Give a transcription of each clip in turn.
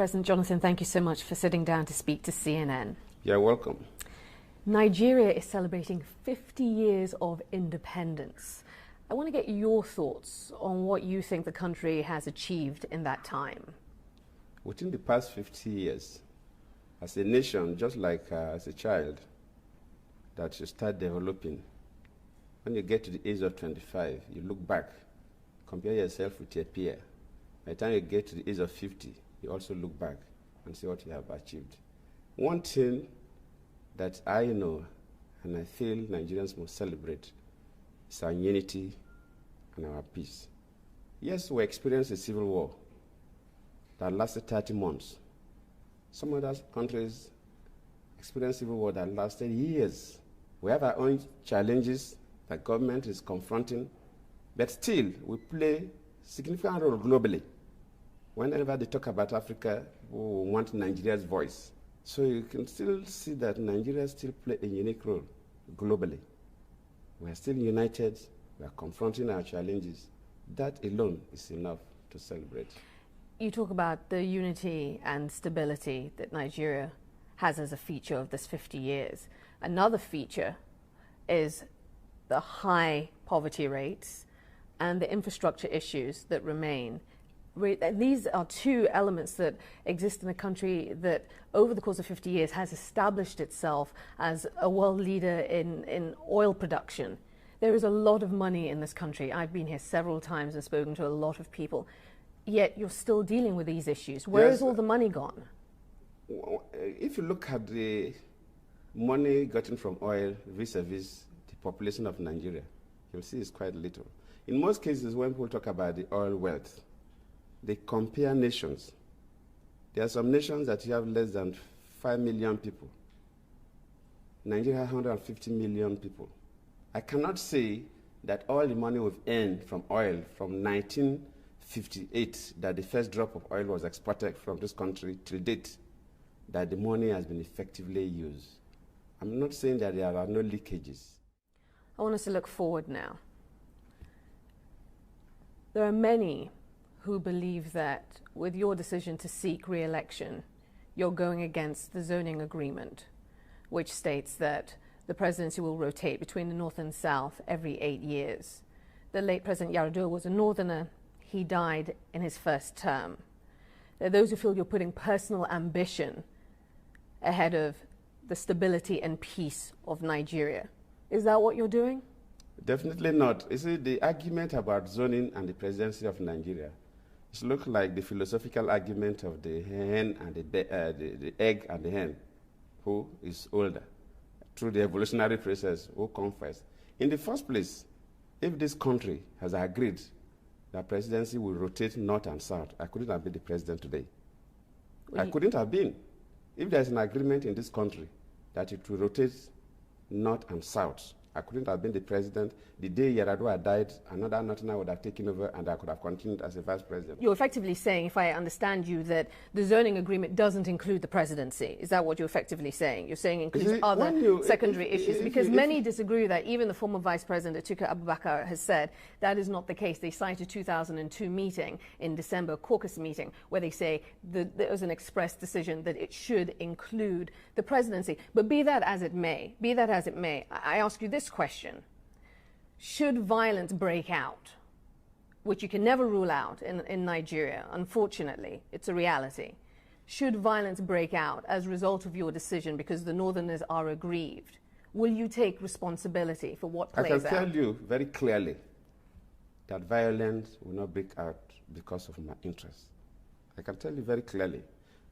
President Jonathan, thank you so much for sitting down to speak to CNN. You're welcome. Nigeria is celebrating 50 years of independence. I want to get your thoughts on what you think the country has achieved in that time. Within the past 50 years, as a nation, just like as a child, that you start developing, when you get to the age of 25, you look back, compare yourself with your peer. By the time you get to the age of 50, you also look back and see what you have achieved. One thing that I know and I feel Nigerians must celebrate is our unity and our peace. Yes, we experienced a civil war that lasted 30 months. Some other countries experienced civil war that lasted years. We have our own challenges that government is confronting, but still we play a significant role globally. Whenever they talk about Africa, we want Nigeria's voice. So you can still see that Nigeria still plays a unique role globally. We are still united, we are confronting our challenges. That alone is enough to celebrate. You talk about the unity and stability that Nigeria has as a feature of this 50 years. Another feature is the high poverty rates and the infrastructure issues that remain. These are two elements that exist in a country that over the course of 50 years has established itself as a world leader in oil production. There is a lot of money in this country. I've been here several times and spoken to a lot of people, yet you're still dealing with these issues. Where is all the money gone? If you look at the money gotten from oil vis-a-vis the population of Nigeria, you'll see it's quite little. In most cases, when people talk about the oil wealth, they compare nations. There are some nations that you have less than 5 million people. Nigeria has 150 million people. I cannot say that all the money we've earned from oil from 1958, that the first drop of oil was exported from this country till date, that the money has been effectively used. I'm not saying that there are no leakages. I want us to look forward now. There are many who believe that with your decision to seek re-election, you're going against the zoning agreement, which states that the presidency will rotate between the North and South every 8 years. The late President Yar'Adua was a Northerner. He died in his first term. There are those who feel you're putting personal ambition ahead of the stability and peace of Nigeria. Is that what you're doing? Definitely not. You see, the argument about zoning and the presidency of Nigeria, it looks like the philosophical argument of the hen and the egg and the hen, who is older, through the evolutionary process, who comes first. In the first place, if this country has agreed that presidency will rotate north and south, I couldn't have been the president today. I couldn't have been. If there's an agreement in this country that it will rotate north and south, I couldn't have been the president. The day Yar'Adua died, another Northerner would have taken over and I could have continued as a vice president. You're effectively saying, if I understand you, that the zoning agreement doesn't include the presidency. Is that what you're effectively saying? You're saying it includes other secondary issues? Because many disagree with that. Even the former vice president, Atiku Abubakar, has said that is not the case. They cite a 2002 meeting in December, caucus meeting, where they say that there was an express decision that it should include the presidency. But be that as it may, I ask you this question. Should violence break out, which you can never rule out in Nigeria, unfortunately, it's a reality. Should violence break out as a result of your decision because the Northerners are aggrieved, will you take responsibility for what plays out? I can tell you very clearly that violence will not break out because of my interests. I can tell you very clearly.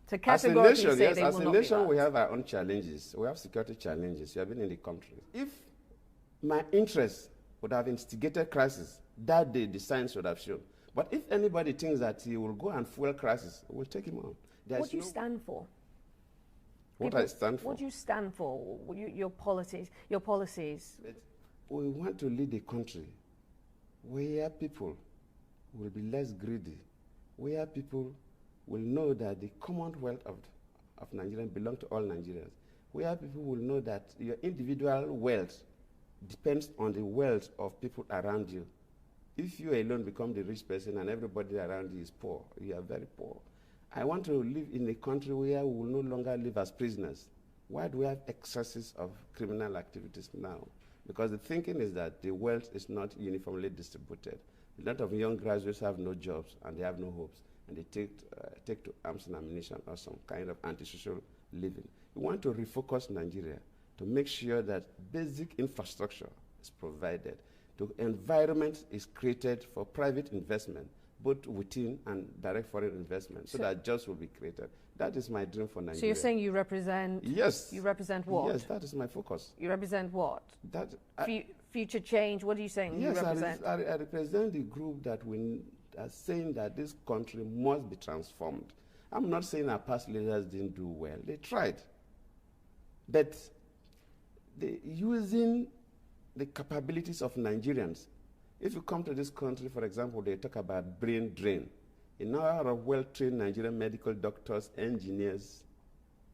To categorically say yes, they as will a not nation, we have our own challenges. We have security challenges. You have been in the country. If my interests would have instigated crisis, that day the signs would have shown. But if anybody thinks that he will go and fuel crisis, we'll take him on. What do you stand for? What I stand for? What do you stand for? Your policies? Your policies? We want to lead a country where people will be less greedy, where people will know that the commonwealth of Nigerians belong to all Nigerians, where people will know that your individual wealth depends on the wealth of people around you. If you alone become the rich person and everybody around you is poor, you are very poor. I want to live in a country where we will no longer live as prisoners. Why do we have excesses of criminal activities now? Because the thinking is that the wealth is not uniformly distributed. A lot of young graduates have no jobs and they have no hopes, and they take to arms and ammunition or some kind of antisocial living. We want to refocus Nigeria to make sure that basic infrastructure is provided, the environment is created for private investment, both within and direct foreign investment, so that jobs will be created. That is my dream for Nigeria. So you're saying you represent... Yes. You represent what? Yes, that is my focus. You represent what? Future change? What are you saying yes, you represent? I represent the group that we are saying that this country must be transformed. I'm not saying our past leaders didn't do well. They tried. But using the capabilities of Nigerians. If you come to this country, for example, they talk about brain drain. A number of well-trained Nigerian medical doctors, engineers,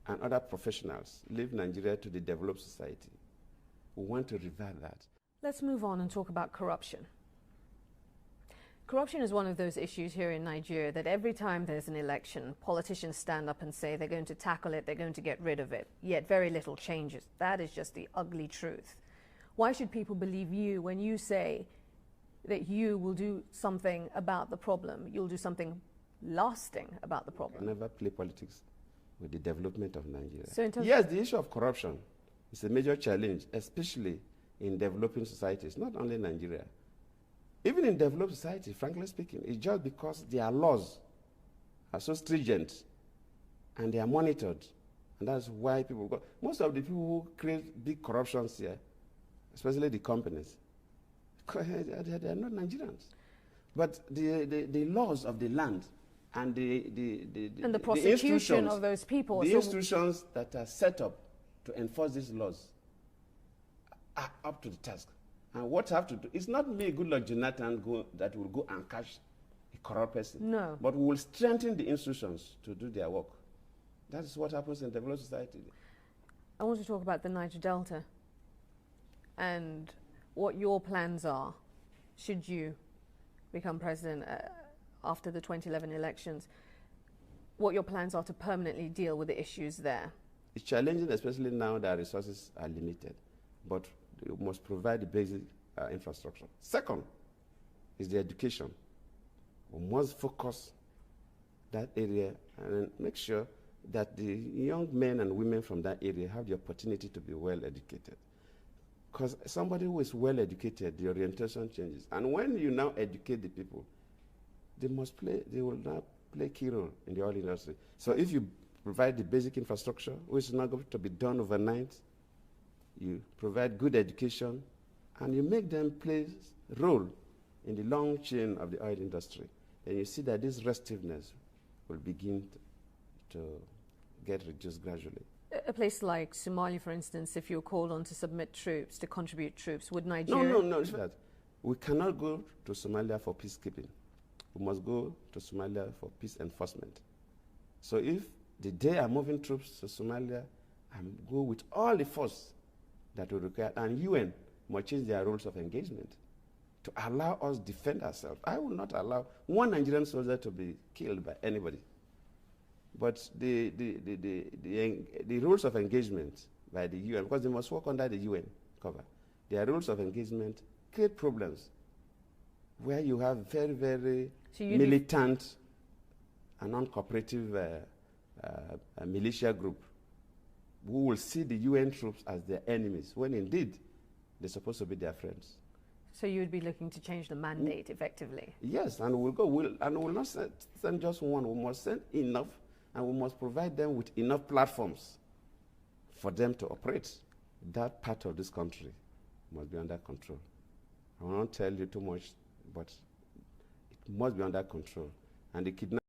and other professionals leave Nigeria to the developed society. We want to revive that. Let's move on and talk about corruption. Corruption is one of those issues here in Nigeria that every time there's an election, politicians stand up and say they're going to tackle it, they're going to get rid of it, yet very little changes. That is just the ugly truth. Why should people believe you when you say that you will do something about the problem? You'll do something lasting about the problem. I never play politics with the development of Nigeria. So in terms yes, the issue of corruption is a major challenge, especially in developing societies, not only Nigeria. Even in developed society, frankly speaking, it's just because their laws are so stringent and they are monitored. And that's why people go. Most of the people who create big corruptions here, especially the companies, they are not Nigerians. But the laws of the land and the prosecution of those people. The institutions that are set up to enforce these laws are up to the task. And what I have to do, it's not me, Goodluck Jonathan, that will go and catch a corrupt person. No. But we will strengthen the institutions to do their work. That is what happens in developed society. I want to talk about the Niger Delta and what your plans are should you become president after the 2011 elections, what your plans are to permanently deal with the issues there. It's challenging, especially now that resources are limited, but you must provide the basic infrastructure. Second is the education. We must focus that area and make sure that the young men and women from that area have the opportunity to be well educated. Because somebody who is well educated, the orientation changes. And when you now educate the people, they will now play a key role in the oil industry. So if you provide the basic infrastructure, which is not going to be done overnight, you provide good education, and you make them play a role in the long chain of the oil industry, then you see that this restiveness will begin to get reduced gradually. A place like Somalia, for instance, if you're called on to submit troops, to contribute troops, would Nigeria... No. We cannot go to Somalia for peacekeeping. We must go to Somalia for peace enforcement. So if the day I'm moving troops to Somalia, I go with all the force that will require, and UN must change their rules of engagement to allow us defend ourselves. I will not allow one Nigerian soldier to be killed by anybody. But the rules of engagement by the UN, because they must work under the UN cover, their rules of engagement create problems where you have very, very militant and non-cooperative militia group who will see the UN troops as their enemies, when indeed they're supposed to be their friends. So you would be looking to change the mandate effectively? Yes, and we'll not send just one. We must send enough, and we must provide them with enough platforms for them to operate. That part of this country must be under control. I will not tell you too much, but it must be under control. And the kidnapping